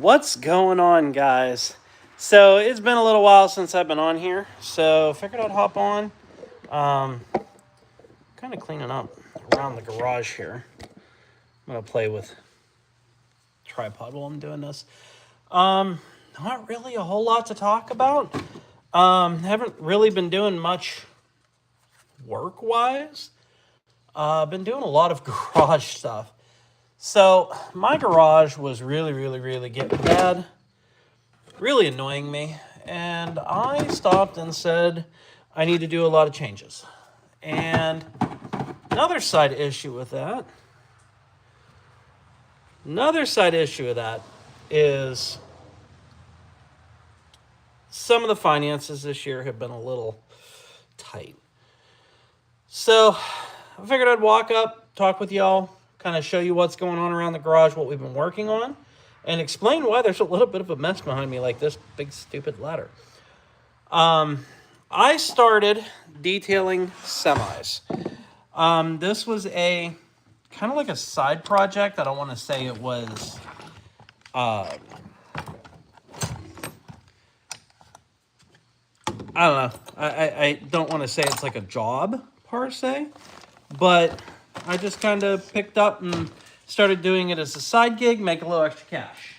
What's going on, guys? So it's been a little while since I've been on here, so figured I'd hop on. Um, Kind of cleaning up around the garage here. I'm gonna play with tripod while I'm doing this. Not really a whole lot to talk about. Haven't really been doing much work-wise. Been doing a lot of garage stuff. So my garage was really getting bad, really annoying me, and I stopped and said I need to do a lot of changes. And another side issue with that is some of the finances this year have been a little tight. So I figured I'd walk up, talk with y'all, kind of show you what's going on around the garage, what we've been working on, and explain why there's a little bit of a mess behind me, like this big stupid ladder. I started detailing semis. This was a kind of like a side project. I don't want to say it was I don't know. I don't want to say it's like a job per se, but I just kind of picked up and started doing it as a side gig, make a little extra cash.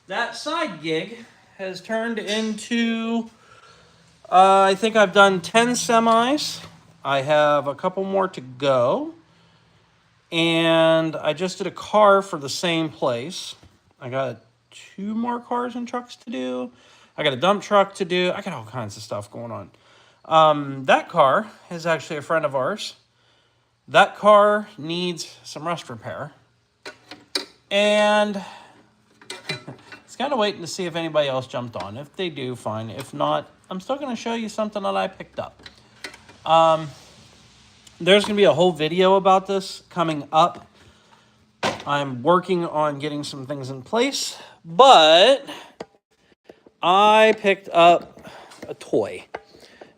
That side gig has turned into, I think I've done 10 semis. I have a couple more to go. And I just did a car for the same place. I got 2 more cars and trucks to do. I got a dump truck to do. I got all kinds of stuff going on. That car is actually a friend of ours. That car needs some rust repair. And it's kind of waiting to see if anybody else jumped on. If they do, fine. If not, I'm still going to show you something that I picked up. There's going to be a whole video about this coming up. I'm working on getting some things in place, but I picked up a toy.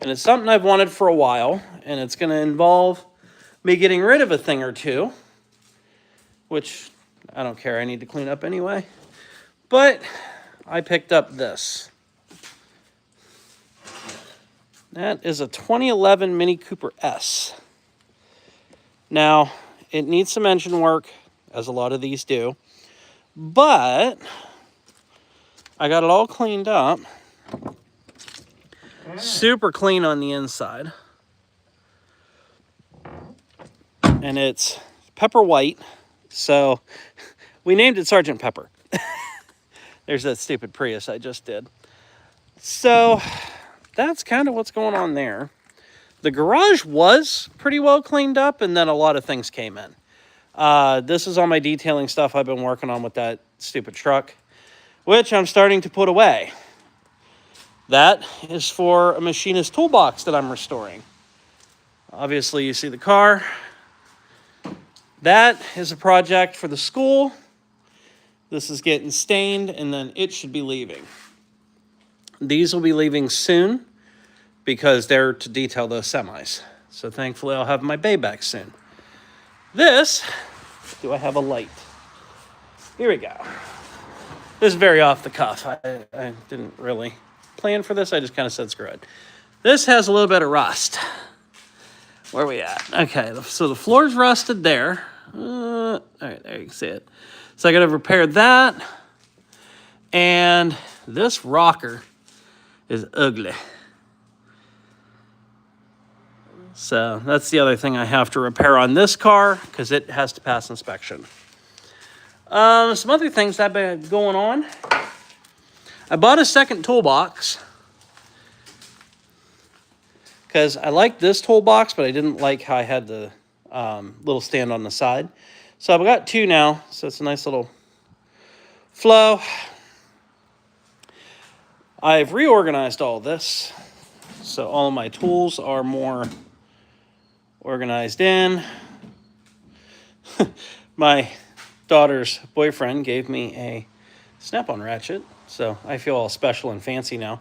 And it's something I've wanted for a while, and it's going to involve me getting rid of a thing or two, which I don't care. I need to clean up anyway. But I picked up this. That is a 2011 Mini Cooper S. Now, it needs some engine work, as a lot of these do, but I got it all cleaned up. Super clean on the inside. And it's pepper white, so we named it Sergeant Pepper. There's that stupid Prius I just did. So that's kind of what's going on there. The garage was pretty well cleaned up, and then a lot of things came in. This is all my detailing stuff I've been working on with that stupid truck, which I'm starting to put away. That is for a machinist toolbox that I'm restoring. Obviously, you see the car. That is a project for the school. This is getting stained, and then it should be leaving. These will be leaving soon, because they're to detail those semis. So thankfully I'll have my bay back soon. This, do I have a light? Here we go. This is very off the cuff. I didn't really plan for this. I just kind of said screw it. This has a little bit of rust. Where are we at? Okay, so the floor's rusted there. All right, there you can see it. So I got to repair that. And this rocker is ugly. So that's the other thing I have to repair on this car, because it has to pass inspection. Some other things that have been going on. I bought a second toolbox, because I liked this toolbox, but I didn't like how I had the little stand on the side. So I've got 2 now, so it's a nice little flow. I've reorganized all this, so all of my tools are more organized in. My daughter's boyfriend gave me a snap-on ratchet, so I feel all special and fancy now.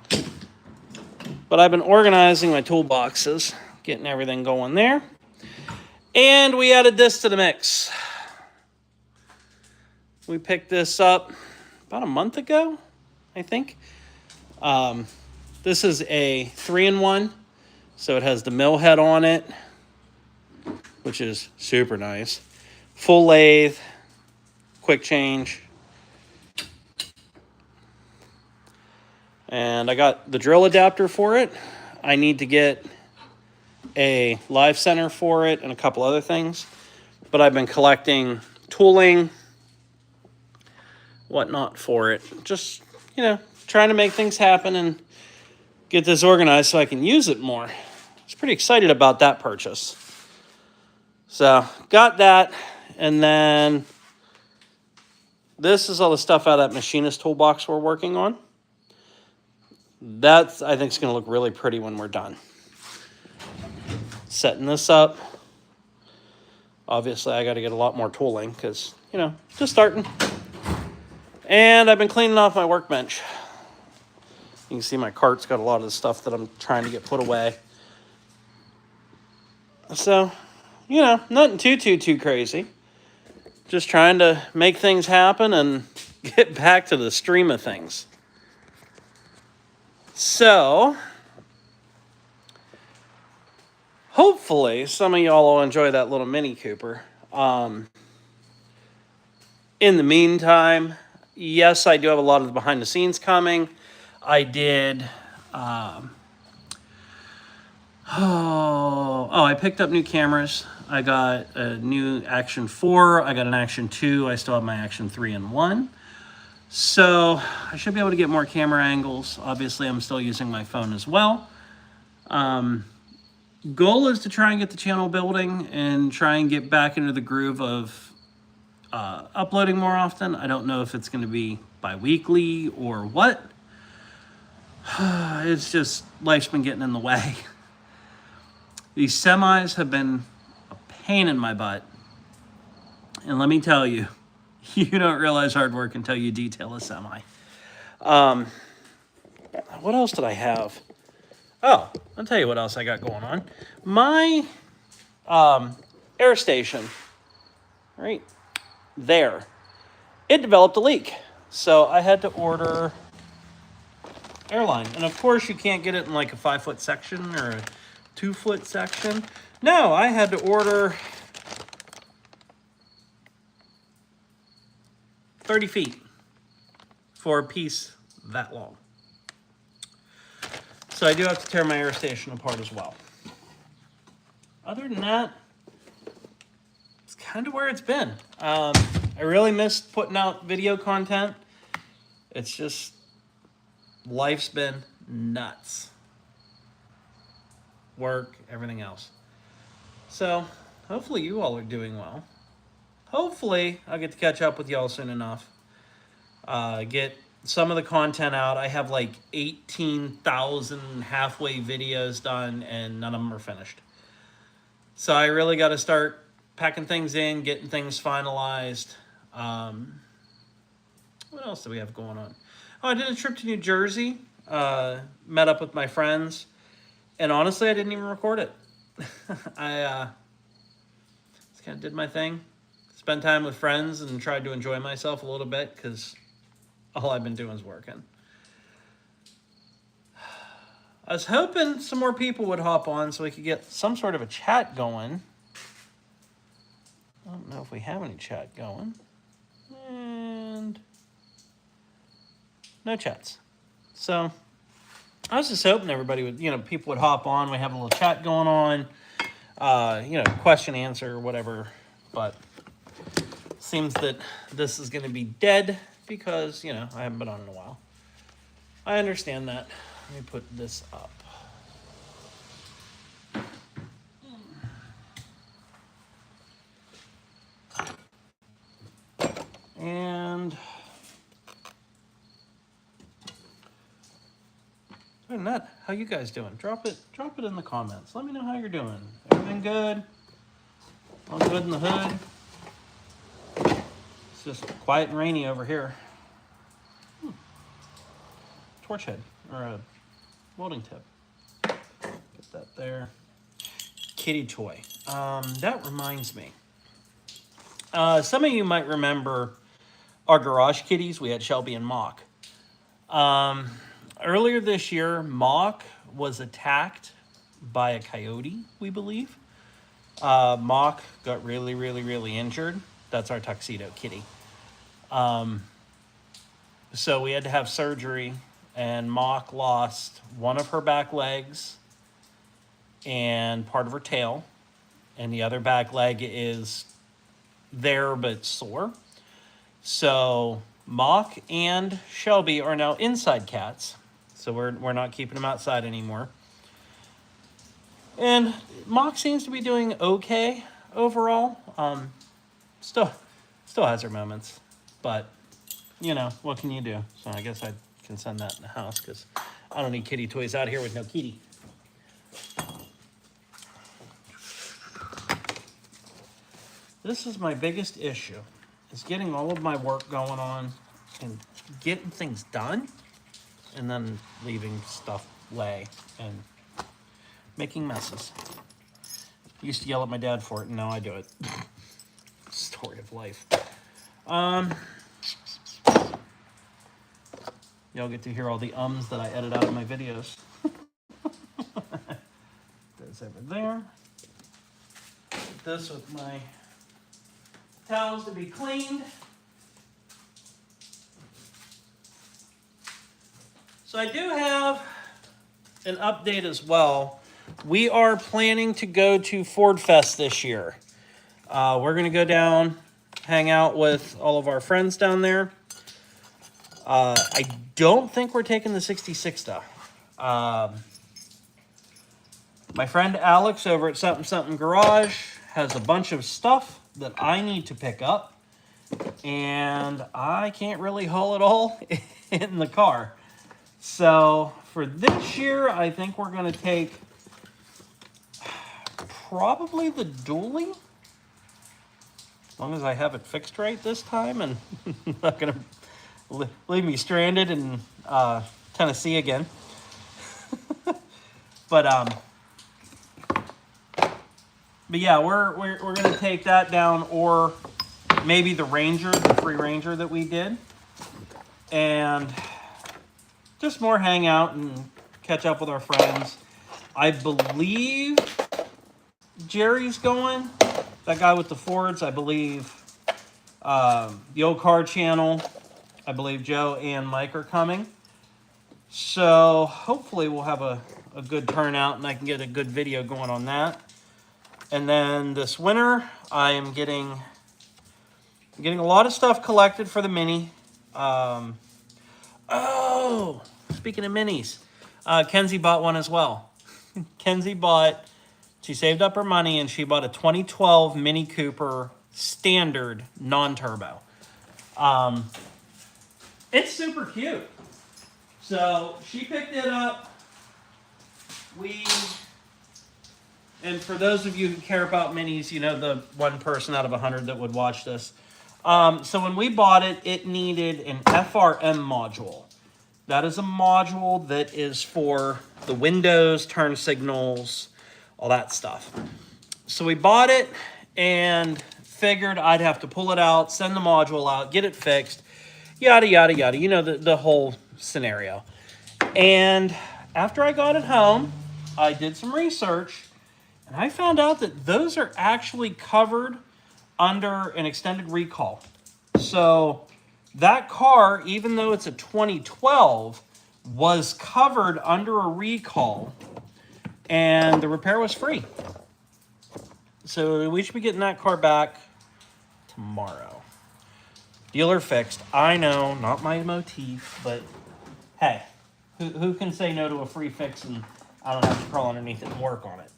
But I've been organizing my toolboxes, getting everything going there. And we added this to the mix. We picked this up about a month ago, I think. This is a 3-in-1, so it has the mill head on it, which is super nice. Full lathe, quick change. And I got the drill adapter for it. I need to get a live center for it and a couple other things. But I've been collecting tooling, whatnot for it. Just, trying to make things happen and get this organized so I can use it more. I was pretty excited about that purchase. So, got that. And then this is all the stuff out of that machinist toolbox we're working on. That, I think, is going to look really pretty when we're done. Setting this up. Obviously, I got to get a lot more tooling because, just starting. And I've been cleaning off my workbench. You can see my cart's got a lot of the stuff that I'm trying to get put away. So, nothing too crazy. Just trying to make things happen and get back to the stream of things. So, hopefully some of y'all will enjoy that little Mini Cooper. In the meantime, yes, I do have a lot of the behind the scenes coming. I did, I picked up new cameras. I got a new Action 4. I got an Action 2. I still have my Action 3-in-1. So I should be able to get more camera angles. Obviously, I'm still using my phone as well. Goal is to try and get the channel building and try and get back into the groove of uploading more often. I don't know if it's going to be bi-weekly or what. It's just, life's been getting in the way. These semis have been a pain in my butt. And let me tell you, you don't realize hard work until you detail a semi. What else did I have? Oh, I'll tell you what else I got going on. My air station, right there, it developed a leak. So I had to order airline. And of course you can't get it in like a 5-foot section or a 2-foot section. No, I had to order 30 feet for a piece that long. So I do have to tear my air station apart as well. Other than that, it's kind of where it's been. I really missed putting out video content. It's just, life's been nuts. Work, everything else. So, hopefully you all are doing well. Hopefully I'll get to catch up with y'all soon enough. Get some of the content out. I have like 18,000 halfway videos done and none of them are finished. So I really got to start packing things in, getting things finalized. What else do we have going on? Oh, I did a trip to New Jersey. Met up with my friends. And honestly, I didn't even record it. I just kind of did my thing. Spent time with friends and tried to enjoy myself a little bit because all I've been doing is working. I was hoping some more people would hop on so we could get some sort of a chat going. I don't know if we have any chat going. And no chats. So I was just hoping everybody would, people would hop on. We have a little chat going on, question, answer, or whatever. But seems that this is going to be dead because, I haven't been on in a while. I understand that. Let me put this up. And other than that, how you guys doing? Drop it in the comments. Let me know how you're doing. Everything good? All good in the hood? It's just quiet and rainy over here. Torch head or a welding tip. Put that there. Kitty toy. That reminds me. Some of you might remember our garage kitties. We had Shelby and Mock. Earlier this year, Mock was attacked by a coyote, we believe. Mock got really, really, really injured. That's our tuxedo kitty. So we had to have surgery, and Mock lost one of her back legs and part of her tail, and the other back leg is there but sore. So Mock and Shelby are now inside cats. So we're not keeping them outside anymore. And Mock seems to be doing okay overall. Still has her moments, but you know, what can you do? So I guess I can send that in the house because I don't need kitty toys out here with no kitty. This is my biggest issue, is getting all of my work going on and getting things done and then leaving stuff lay and making messes. Used to yell at my dad for it, and now I do it. Story of life. Y'all get to hear all the ums that I edit out of my videos. That's over there. Put this with my towels to be cleaned. So I do have an update as well. We are planning to go to Ford Fest this year. We're going to go down, hang out with all of our friends down there. I don't think we're taking the 66 though. My friend Alex over at Something Something Garage has a bunch of stuff that I need to pick up, and I can't really haul it all in the car. So for this year, I think we're going to take probably the dually, as long as I have it fixed right this time and not going to leave me stranded in Tennessee again. But yeah, we're gonna take that down, or maybe the Ranger, the free Ranger that we did, and just more hang out and catch up with our friends. I believe Jerry's going. That guy with the Fords, I believe. The Old Car Channel, I believe Joe and Mike are coming. So hopefully we'll have a good turnout and I can get a good video going on that. And then this winter, I am getting a lot of stuff collected for the Mini. Oh, speaking of Minis, Kenzie bought one as well. She saved up her money and she bought a 2012 Mini Cooper standard non-turbo. It's super cute. So she picked it up. And for those of you who care about minis, you know, the 1 person out of 100 that would watch this. So when we bought it, it needed an FRM module. That is a module that is for the windows, turn signals, all that stuff. So we bought it and figured I'd have to pull it out, send the module out, get it fixed, yada, yada, yada. You know, the whole scenario. And after I got it home, I did some research, and I found out that those are actually covered under an extended recall. So that car, even though it's a 2012, was covered under a recall, and the repair was free. So we should be getting that car back tomorrow. Dealer fixed. I know, not my motif, but hey, who can say no to a free fix and I don't have to crawl underneath it and work on it?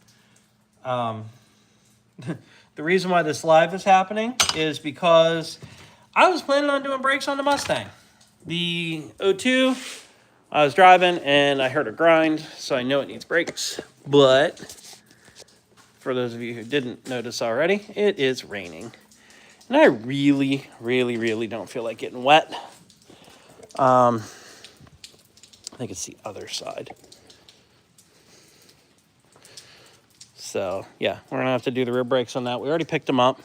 The reason why this live is happening is because I was planning on doing brakes on the Mustang. The 02, I was driving and I heard a grind, so I know it needs brakes. But for those of you who didn't notice already, it is raining. And I really, really, really don't feel like getting wet. I think it's the other side. So, yeah, we're going to have to do the rear brakes on that. We already picked them up.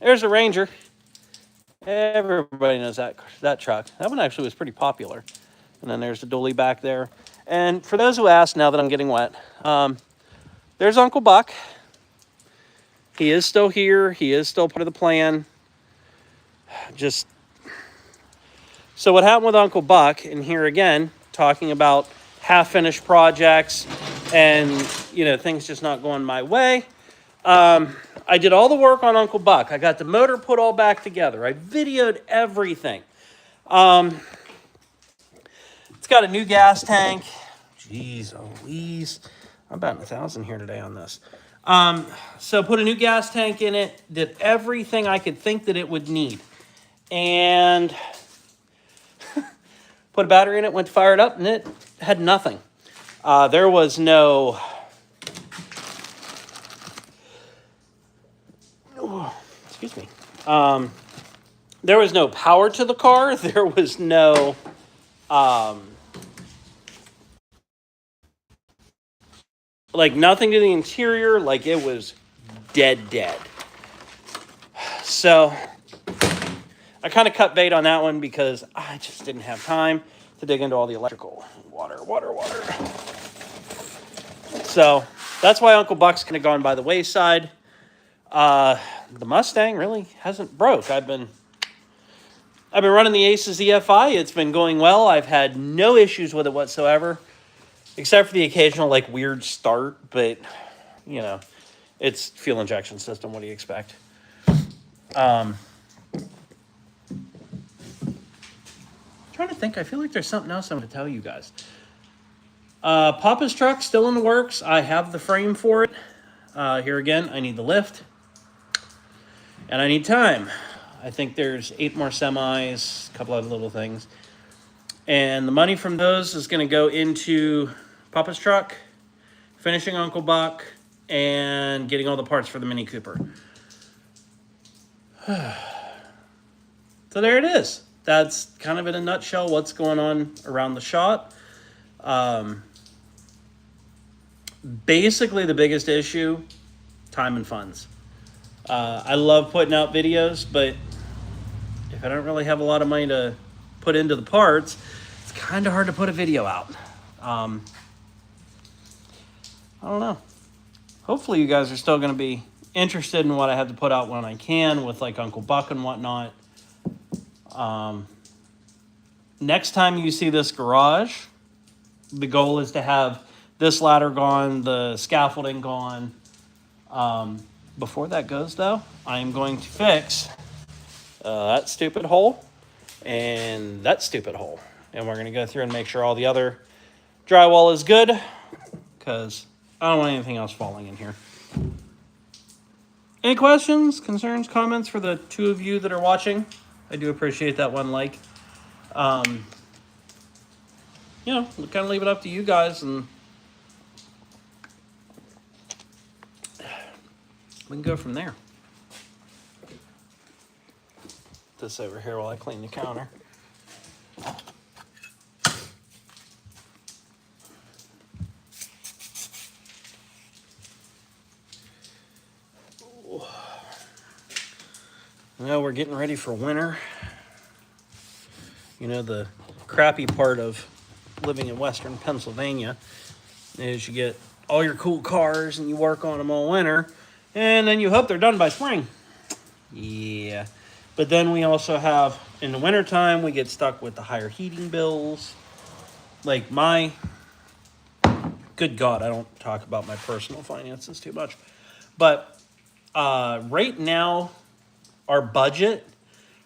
There's a Ranger. Everybody knows that truck. That one actually was pretty popular. And then there's the dually back there. And for those who ask, now that I'm getting wet, there's Uncle Buck. He is still here. He is still part of the plan. So what happened with Uncle Buck, and here again, talking about half-finished projects and, things just not going my way. I did all the work on Uncle Buck. I got the motor put all back together. I videoed everything. It's got a new gas tank. Jeez Louise. I'm about 1,000 here today on this. So put a new gas tank in it. Did everything I could think that it would need. And put a battery in it, went to fire it up, and it had nothing. There was no... excuse me. There was no power to the car. There was no... nothing to the interior. It was dead. So I kind of cut bait on that one because I just didn't have time to dig into all the electrical. Water. So that's why Uncle Buck's kind of gone by the wayside. The Mustang really hasn't broke. I've been running the Aces EFI. It's been going well. I've had no issues with it whatsoever, except for the occasional weird start. But it's fuel injection system. What do you expect? Trying to think. I feel like there's something else I'm going to tell you guys. Papa's truck still in the works. I have the frame for it. Here again, I need the lift. And I need time. I think there's 8 more semis, a couple other little things. And the money from those is going to go into Papa's truck, finishing Uncle Buck, and getting all the parts for the Mini Cooper. So there it is. That's kind of in a nutshell what's going on around the shop. Basically, the biggest issue, time and funds. I love putting out videos, but if I don't really have a lot of money to put into the parts, it's kind of hard to put a video out. I don't know. Hopefully you guys are still going to be interested in what I have to put out when I can with Uncle Buck and whatnot. Next time you see this garage, the goal is to have this ladder gone, the scaffolding gone. Before that goes, though, I am going to fix that stupid hole and that stupid hole. And we're going to go through and make sure all the other drywall is good, because I don't want anything else falling in here. Any questions, concerns, comments for the 2 of you that are watching? I do appreciate that one like. We'll kind of leave it up to you guys, and we can go from there. This over here while I clean the counter. Now we're getting ready for winter. The crappy part of living in Western Pennsylvania is you get all your cool cars and you work on them all winter, and then you hope they're done by spring. Yeah. But then we also have, in the wintertime, we get stuck with the higher heating bills. Good God, I don't talk about my personal finances too much. But right now, our budget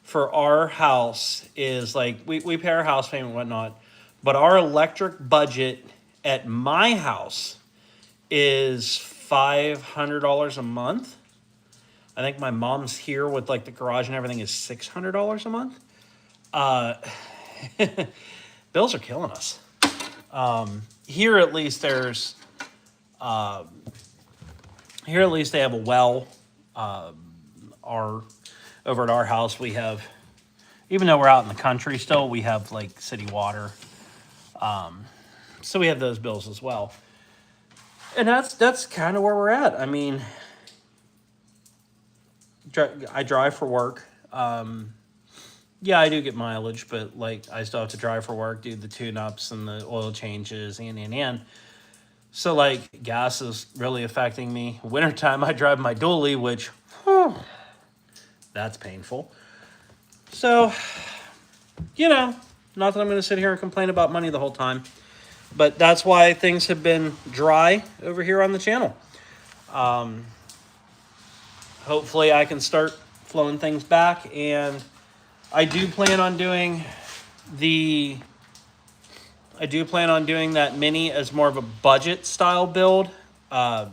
for our house is we pay our house payment and whatnot, but our electric budget at my house is $500 a month. I think my mom's here with the garage and everything is $600 a month. Bills are killing us. Here at least they have a well. Over at our house, we have, even though we're out in the country still, we have city water. So we have those bills as well. And that's kind of where we're at. I mean, I drive for work. Yeah, I do get mileage, but like I still have to drive for work, do the tune-ups and the oil changes, and. So like gas is really affecting me. Wintertime, I drive my dually, which that's painful. So, not that I'm going to sit here and complain about money the whole time, but that's why things have been dry over here on the channel. Hopefully, I can start flowing things back, and I do plan on doing the. I do plan on doing that mini as more of a budget style build. The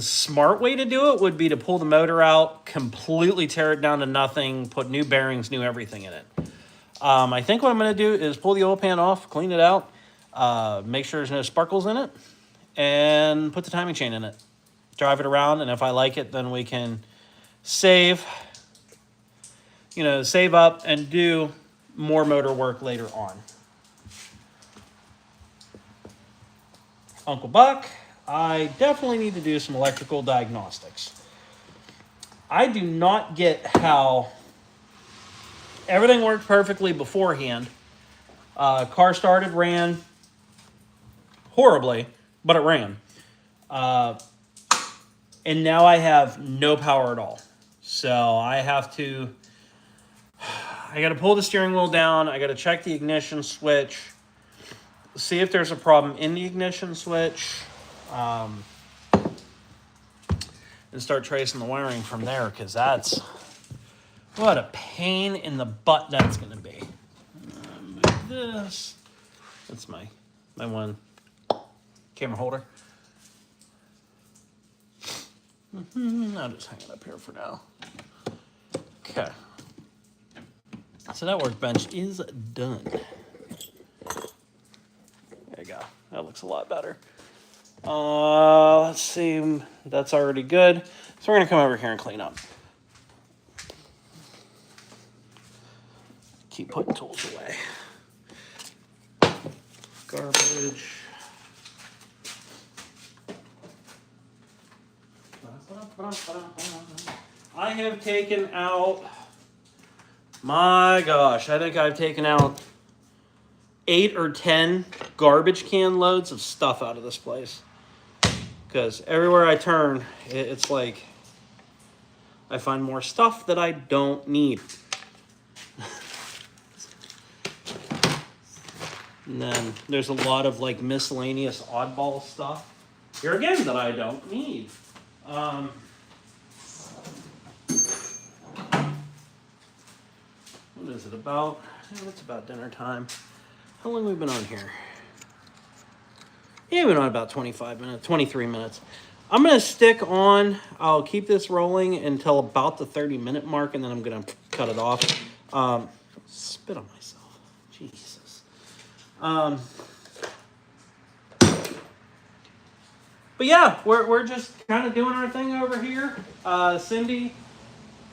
smart way to do it would be to pull the motor out, completely tear it down to nothing, put new bearings, new everything in it. I think what I'm going to do is pull the oil pan off, clean it out, make sure there's no sparkles in it, and put the timing chain in it. Drive it around, and if I like it, then we can save up and do more motor work later on. Uncle Buck, I definitely need to do some electrical diagnostics. I do not get how everything worked perfectly beforehand. Car started, ran horribly, but it ran. And now I have no power at all. So I got to pull the steering wheel down. I got to check the ignition switch, see if there's a problem in the ignition switch, and start tracing the wiring from there, because that's what a pain in the butt that's going to be. Move this. That's my one camera holder. I'll just hang it up here for now. Okay. So that workbench is done. There you go. That looks a lot better. Let's see. That's already good. So we're going to come over here and clean up. Keep putting tools away. Garbage. I have taken out, my gosh, I think I've taken out 8 or 10 garbage can loads of stuff out of this place. Because everywhere I turn, it's like I find more stuff that I don't need. And then there's a lot of like miscellaneous oddball stuff here again that I don't need. What is it about? It's about dinner time. How long have we been on here? Yeah, we've been on about 25 minutes, 23 minutes. I'm going to stick on, I'll keep this rolling until about the 30-minute mark, and then I'm going to cut it off. Spit on myself. Jesus. But yeah, we're just kind of doing our thing over here. Cindy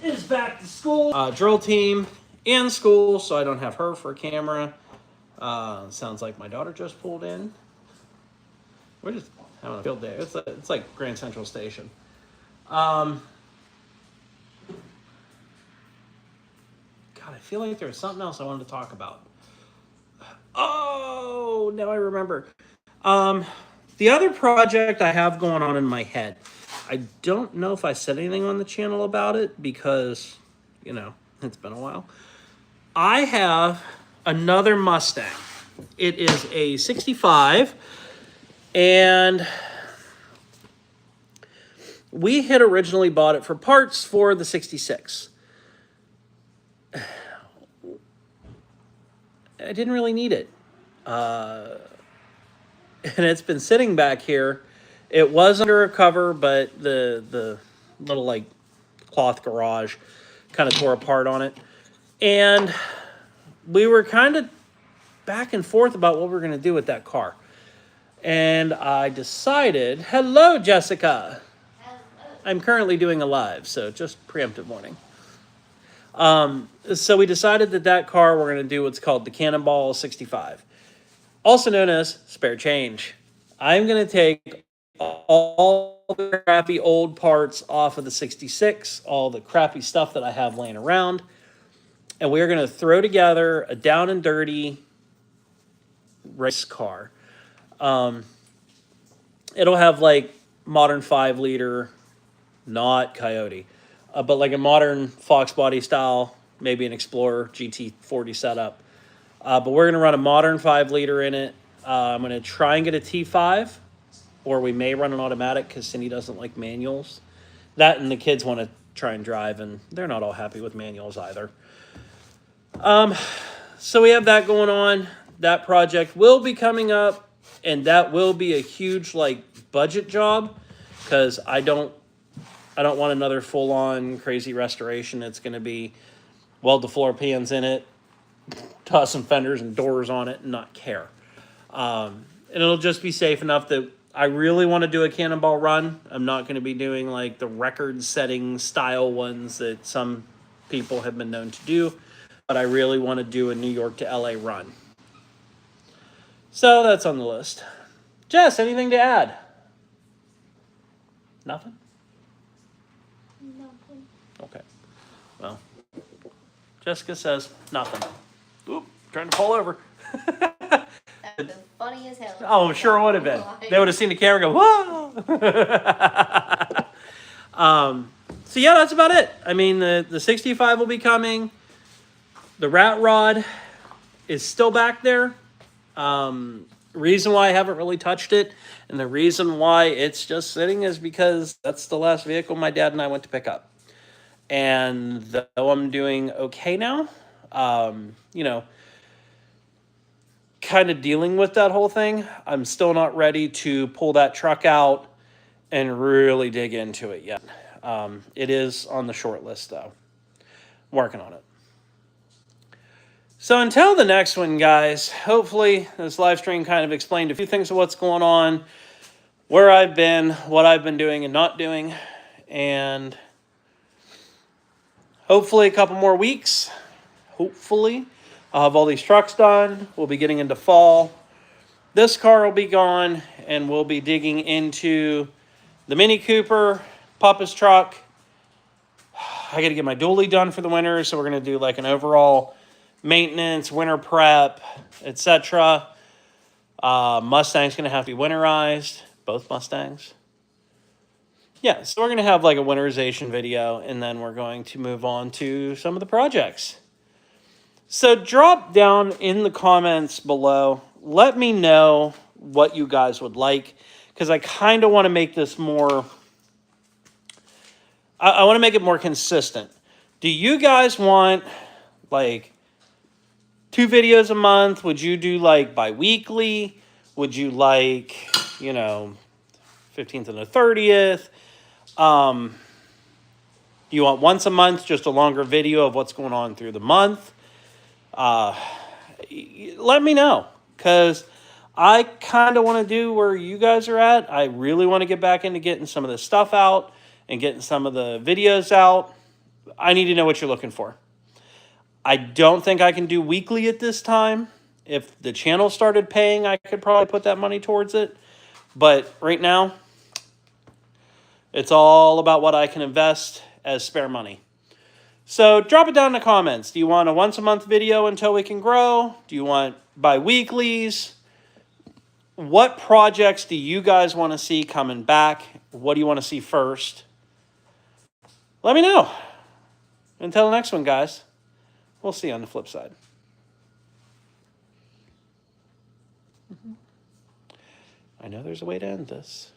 is back to school. Drill team in school, so I don't have her for a camera. Sounds like my daughter just pulled in. We're just having a field day. It's like Grand Central Station. God, I feel like there was something else I wanted to talk about. Oh, now I remember. The other project I have going on in my head, I don't know if I said anything on the channel about it because, it's been a while. I have another Mustang. It is a 65, and we had originally bought it for parts for the 66. I didn't really need it. And it's been sitting back here. It was under a cover, but the little like cloth garage kind of tore apart on it. And we were kind of back and forth about what we were going to do with that car. And I decided, hello, Jessica. Hello. I'm currently doing a live, so just preemptive warning. So we decided that car, we're going to do what's called the Cannonball 65. Also known as spare change. I'm going to take all the crappy old parts off of the 66, all the crappy stuff that I have laying around, and we're going to throw together a down and dirty race car. It'll have like modern 5-liter, not Coyote, but like a modern Fox body style, maybe an Explorer GT40 setup. But we're going to run a modern 5-liter in it. I'm going to try and get a T5, or we may run an automatic because Cindy doesn't like manuals. That and the kids want to try and drive, and they're not all happy with manuals either. So we have that going on. That project will be coming up, and that will be a huge like budget job because I don't want another full-on crazy restoration. It's going to be weld the floor pans in it, toss some fenders and doors on it, and not care. And it'll just be safe enough that I really want to do a cannonball run. I'm not going to be doing like the record-setting style ones that some people have been known to do, but I really want to do a New York to LA run. So that's on the list. Jess, anything to add? Nothing? Nothing. Okay. Well, Jessica says nothing. Oop, trying to pull over. That would have been funny as hell. Oh, I'm sure it would have been. They would have seen the camera go, whoa! So yeah, that's about it. I mean, the 65 will be coming. The rat rod is still back there. Reason why I haven't really touched it, and the reason why it's just sitting is because that's the last vehicle my dad and I went to pick up. And though I'm doing okay now, you know, kind of dealing with that whole thing, I'm still not ready to pull that truck out and really dig into it yet. It is on the short list, though. Working on it. So until the next one, guys, hopefully this live stream kind of explained a few things of what's going on, where I've been, what I've been doing and not doing, and hopefully a couple more weeks. Hopefully I'll have all these trucks done. We'll be getting into fall. This car will be gone, and we'll be digging into the Mini Cooper, Papa's truck. I got to get my dually done for the winter, so we're going to do like an overall maintenance, winter prep, etc. Mustang's going to have to be winterized. Both Mustangs. Yeah, so we're going to have like a winterization video, and then we're going to move on to some of the projects. So drop down in the comments below. Let me know what you guys would like, because I kind of want to make this more... I want to make it more consistent. Do you guys want like 2 videos a month? Would you do like bi-weekly? Would you like, you know, 15th and the 30th? You want once a month, just a longer video of what's going on through the month? Let me know, because I kind of want to do where you guys are at. I really want to get back into getting some of this stuff out and getting some of the videos out. I need to know what you're looking for. I don't think I can do weekly at this time. If the channel started paying, I could probably put that money towards it. But right now, it's all about what I can invest as spare money. So drop it down in the comments. Do you want a once-a-month video until we can grow? Do you want bi-weeklies? What projects do you guys want to see coming back? What do you want to see first? Let me know. Until the next one, guys. We'll see you on the flip side. I know there's a way to end this.